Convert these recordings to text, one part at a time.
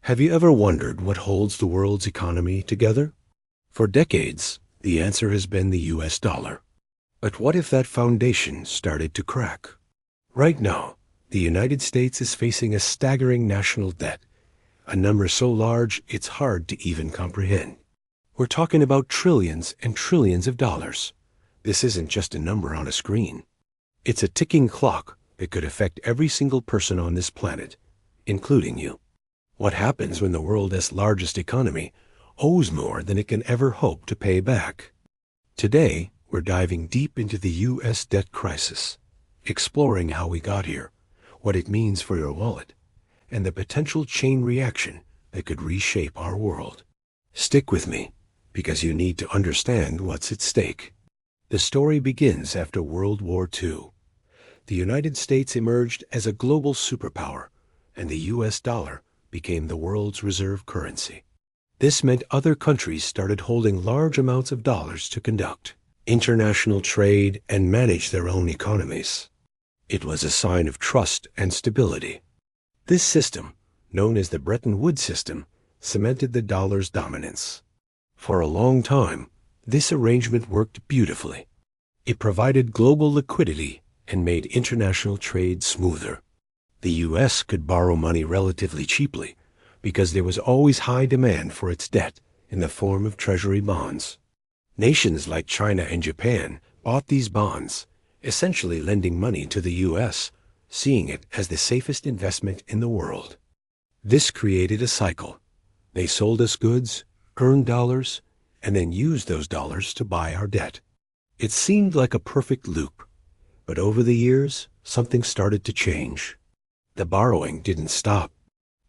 Have you ever wondered what holds the world's economy together? For decades, the answer has been the US dollar. But what if that foundation started to crack? Right now, the United States is facing a staggering national debt, a number so large it's hard to even comprehend. We're talking about trillions and trillions of dollars. This isn't just a number on a screen. It's a ticking clock that could affect every single person on this planet, including you. What happens when the world's largest economy owes more than it can ever hope to pay back? Today, we're diving deep into the U.S. debt crisis, exploring how we got here, what it means for your wallet, and the potential chain reaction that could reshape our world. Stick with me, because you need to understand what's at stake. The story begins after World War II. The United States emerged as a global superpower, and the U.S. dollar became the world's reserve currency. This meant other countries started holding large amounts of dollars to conduct international trade and manage their own economies. It was a sign of trust and stability. This system, known as the Bretton Woods system, cemented the dollar's dominance. For a long time, this arrangement worked beautifully. It provided global liquidity and made international trade smoother. The U.S. could borrow money relatively cheaply because there was always high demand for its debt in the form of Treasury bonds. Nations like China and Japan bought these bonds, essentially lending money to the U.S., seeing it as the safest investment in the world. This created a cycle. They sold us goods, earned dollars, and then used those dollars to buy our debt. It seemed like a perfect loop, but over the years, something started to change. The borrowing didn't stop.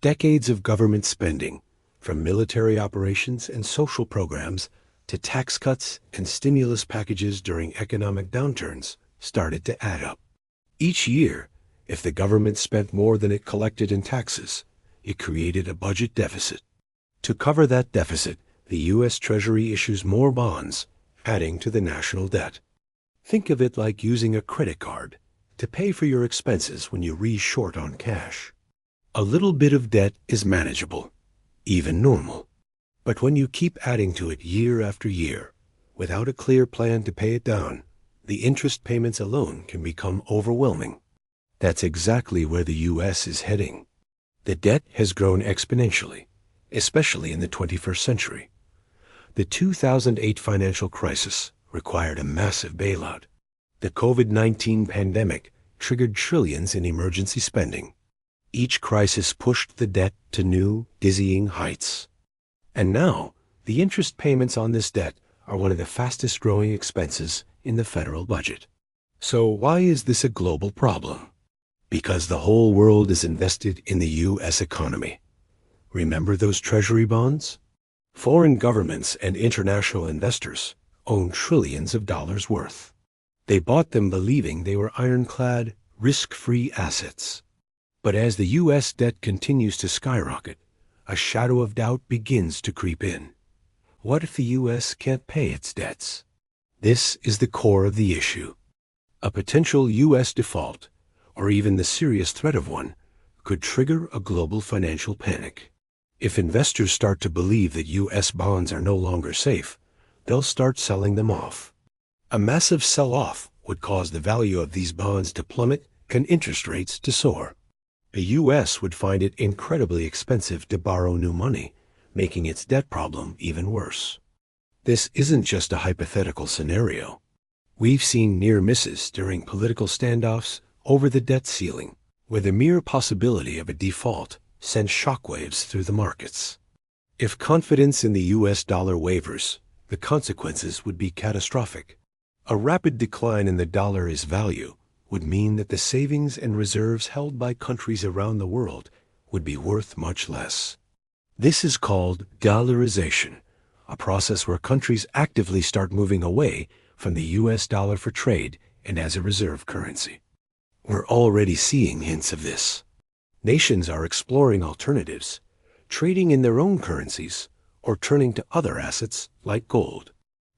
Decades of government spending, from military operations and social programs to tax cuts and stimulus packages during economic downturns, started to add up. Each year, if the government spent more than it collected in taxes, it created a budget deficit. To cover that deficit, the U.S. Treasury issues more bonds, adding to the national debt. Think of it like using a credit card to pay for your expenses when you re-short on cash. A little bit of debt is manageable, even normal. But when you keep adding to it year after year, without a clear plan to pay it down, the interest payments alone can become overwhelming. That's exactly where the U.S. is heading. The debt has grown exponentially, especially in the 21st century. The 2008 financial crisis required a massive bailout. The COVID-19 pandemic triggered trillions in emergency spending. Each crisis pushed the debt to new, dizzying heights. And now, the interest payments on this debt are one of the fastest growing expenses in the federal budget. So why is this a global problem? Because the whole world is invested in the U.S. economy. Remember those Treasury bonds? Foreign governments and international investors own trillions of dollars worth. They bought them believing they were ironclad, risk-free assets. But as the U.S. debt continues to skyrocket, a shadow of doubt begins to creep in. What if the U.S. can't pay its debts? This is the core of the issue. A potential U.S. default, or even the serious threat of one, could trigger a global financial panic. If investors start to believe that U.S. bonds are no longer safe, they'll start selling them off. A massive sell-off would cause the value of these bonds to plummet and interest rates to soar. The U.S. would find it incredibly expensive to borrow new money, making its debt problem even worse. This isn't just a hypothetical scenario. We've seen near misses during political standoffs over the debt ceiling, where the mere possibility of a default sent shockwaves through the markets. If confidence in the U.S. dollar wavers, the consequences would be catastrophic. A rapid decline in the dollar's value would mean that the savings and reserves held by countries around the world would be worth much less. This is called dollarization, a process where countries actively start moving away from the U.S. dollar for trade and as a reserve currency. We're already seeing hints of this. Nations are exploring alternatives, trading in their own currencies, or turning to other assets like gold.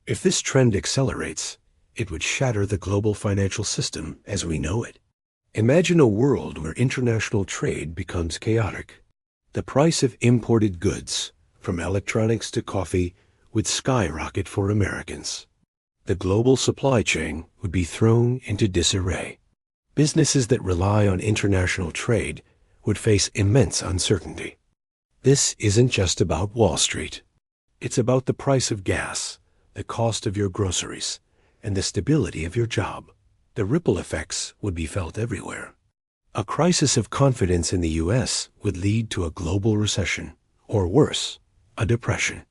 If this trend accelerates, it would shatter the global financial system as we know it. Imagine a world where international trade becomes chaotic. The price of imported goods, from electronics to coffee, would skyrocket for Americans. The global supply chain would be thrown into disarray. Businesses that rely on international trade would face immense uncertainty. This isn't just about Wall Street. It's about the price of gas, the cost of your groceries, and the stability of your job. The ripple effects would be felt everywhere. A crisis of confidence in the U.S. would lead to a global recession, or worse, a depression.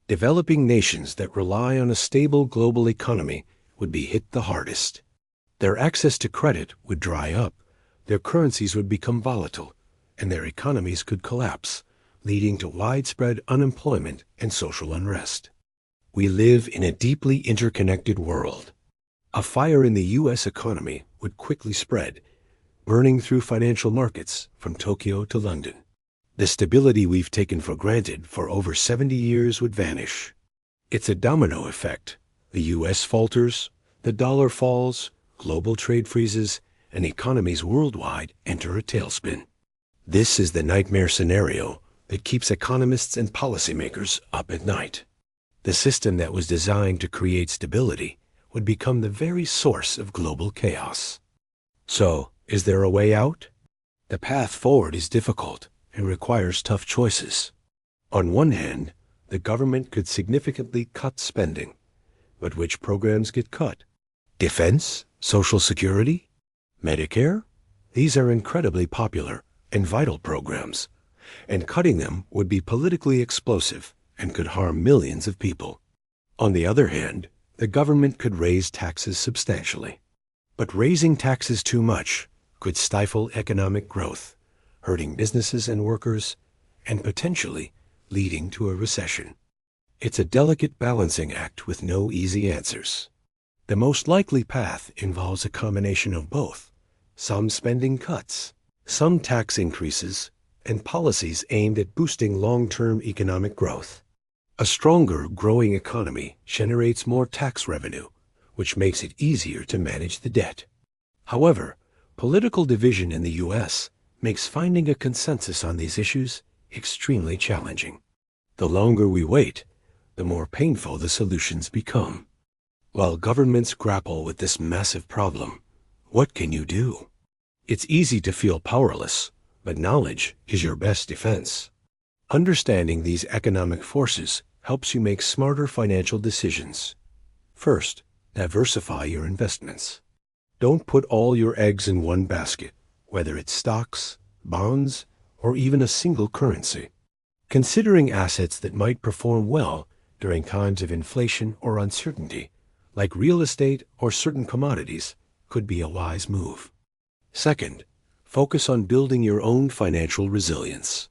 Developing nations that rely on a stable global economy would be hit the hardest. Their access to credit would dry up, their currencies would become volatile, and their economies could collapse, leading to widespread unemployment and social unrest. We live in a deeply interconnected world. A fire in the U.S. economy would quickly spread, burning through financial markets from Tokyo to London. The stability we've taken for granted for over 70 years would vanish. It's a domino effect. The U.S. falters, the dollar falls, global trade freezes, and economies worldwide enter a tailspin. This is the nightmare scenario that keeps economists and policymakers up at night. The system that was designed to create stability would become the very source of global chaos. So, is there a way out? The path forward is difficult and requires tough choices. On one hand, the government could significantly cut spending. But which programs get cut? Defense? Social Security? Medicare? These are incredibly popular and vital programs, and cutting them would be politically explosive and could harm millions of people. On the other hand, the government could raise taxes substantially. But raising taxes too much could stifle economic growth, hurting businesses and workers, and potentially leading to a recession. It's a delicate balancing act with no easy answers. The most likely path involves a combination of both: some spending cuts, some tax increases, and policies aimed at boosting long-term economic growth. A stronger, growing economy generates more tax revenue, which makes it easier to manage the debt. However, political division in the U.S. makes finding a consensus on these issues extremely challenging. The longer we wait, the more painful the solutions become. While governments grapple with this massive problem, what can you do? It's easy to feel powerless, but knowledge is your best defense. Understanding these economic forces helps you make smarter financial decisions. First, diversify your investments. Don't put all your eggs in one basket, whether it's stocks, bonds, or even a single currency. Considering assets that might perform well during times of inflation or uncertainty, like real estate or certain commodities, could be a wise move. Second, focus on building your own financial resilience.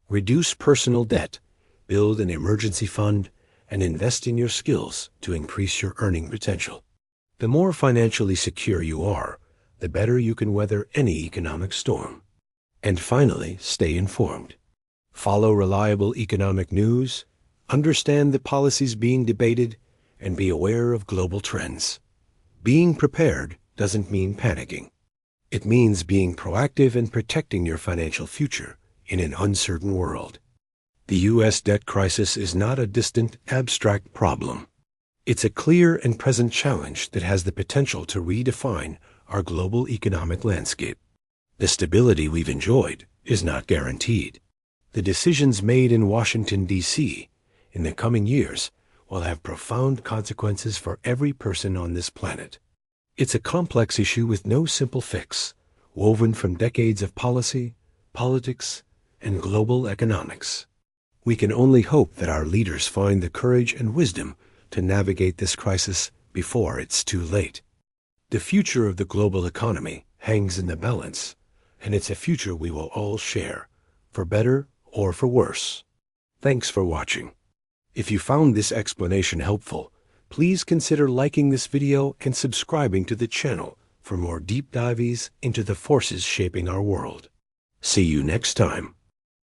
Reduce personal debt, build an emergency fund, and invest in your skills to increase your earning potential. The more financially secure you are, the better you can weather any economic storm. And finally, stay informed. Follow reliable economic news, understand the policies being debated, and be aware of global trends. Being prepared doesn't mean panicking. It means being proactive and protecting your financial future in an uncertain world. The U.S. debt crisis is not a distant, abstract problem. It's a clear and present challenge that has the potential to redefine our global economic landscape. The stability we've enjoyed is not guaranteed. The decisions made in Washington, D.C. in the coming years will have profound consequences for every person on this planet. It's a complex issue with no simple fix, woven from decades of policy, politics, and global economics. We can only hope that our leaders find the courage and wisdom to navigate this crisis before it's too late. The future of the global economy hangs in the balance, and it's a future we will all share, for better or for worse. Thanks for watching. If you found this explanation helpful, please consider liking this video and subscribing to the channel for more deep dives into the forces shaping our world. See you next time.